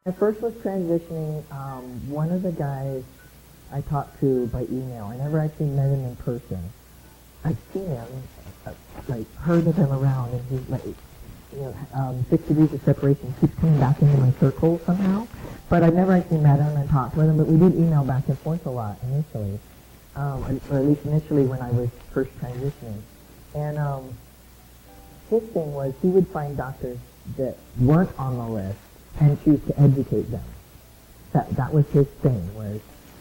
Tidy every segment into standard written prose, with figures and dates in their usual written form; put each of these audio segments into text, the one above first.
When I first was transitioning, one of the guys I talked to by email. I never actually met him in person. I've seen him, like heard of him around, and he's like, 6 degrees of separation keeps coming back into my circle somehow. But I've never actually met him and talked with him, but we did email back and forth a lot initially, or at least initially when I was first transitioning. And his thing was he would find doctors that weren't on the list and choose to educate them. That was his thing, was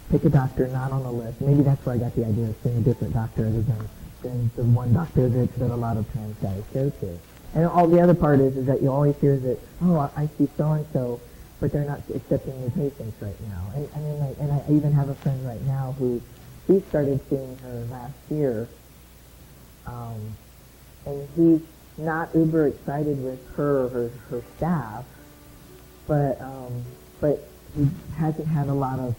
pick a doctor not on the list. Maybe that's where I got the idea of seeing a different doctor other than the one doctor that a lot of trans guys go to. And all the other part is that you always hear that, oh, I see so-and-so, but they're not accepting new patients right now. And I even have a friend right now who, he started seeing her last year, and he's not uber excited with her or her staff, but he hasn't had a lot of,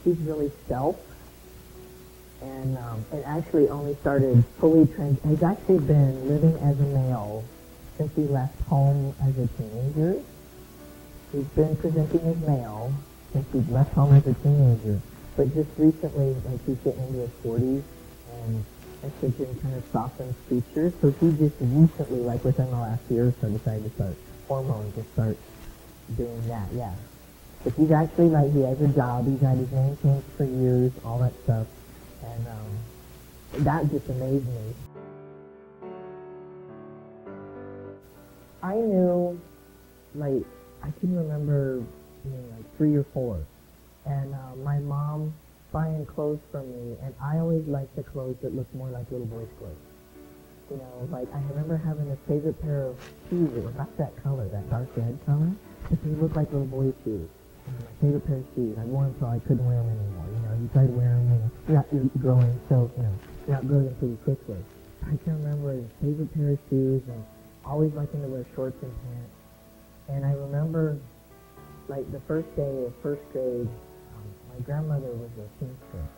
he's really self, and actually only started fully he's actually been living as a male since he left home as a teenager. He's been presenting as male since he left home as a teenager, but just recently, like, he's getting into his 40s, and estrogen kind of softens features, so he just recently, like within the last year or so, decided to start hormones and start doing that, yeah. But he's actually, like, he has a job, he's had his name changed for years, all that stuff, and that just amazed me. I knew, like, I can remember being like 3 or 4, and my mom buying clothes for me, and I always liked the clothes that looked more like little boys' clothes. You know, like, I remember having a favorite pair of shoes that were about that color, that dark red color, but they looked like little boys' shoes. And my favorite pair of shoes. I wore them so I couldn't wear them anymore. You know, you try to wear them and you're growing, so, you're outgrowing them pretty quickly. I can remember a favorite pair of shoes, and always liking to wear shorts and pants. And I remember, like, the first day of first grade, my grandmother was a seamstress,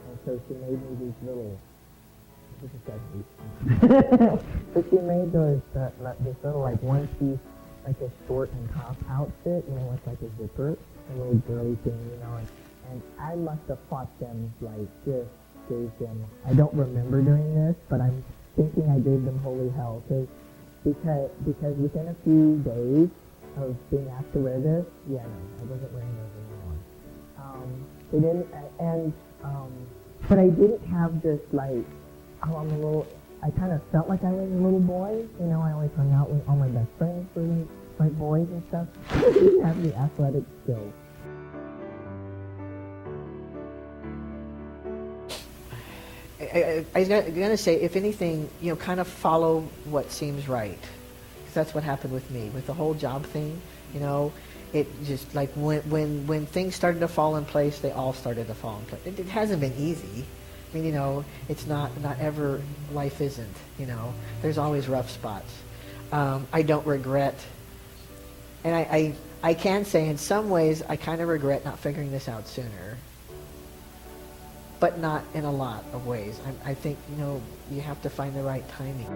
and so she made me these little, this is 70s. So she made this little, like, one-piece, like a short and top outfit, with like a zipper, a little girly thing, and I must have fought them, like, just gave them, I don't remember doing this, but I'm thinking I gave them holy hell, because within a few days of being asked to wear this, yeah, no, I wasn't wearing those anymore. They didn't, but I didn't have this, like, oh, I'm a little, I kind of felt like I was a little boy, I always hung out with all my best friends were like boys and stuff. I didn't have the athletic skills. I was going to say, if anything, kind of follow what seems right. Because that's what happened with me. With the whole job thing, it just, like, when things started to fall in place, they all started to fall in place. It hasn't been easy. I mean, it's not ever, life isn't, There's always rough spots. I don't regret, and I can say in some ways I kind of regret not figuring this out sooner. But not in a lot of ways. I think, you have to find the right timing.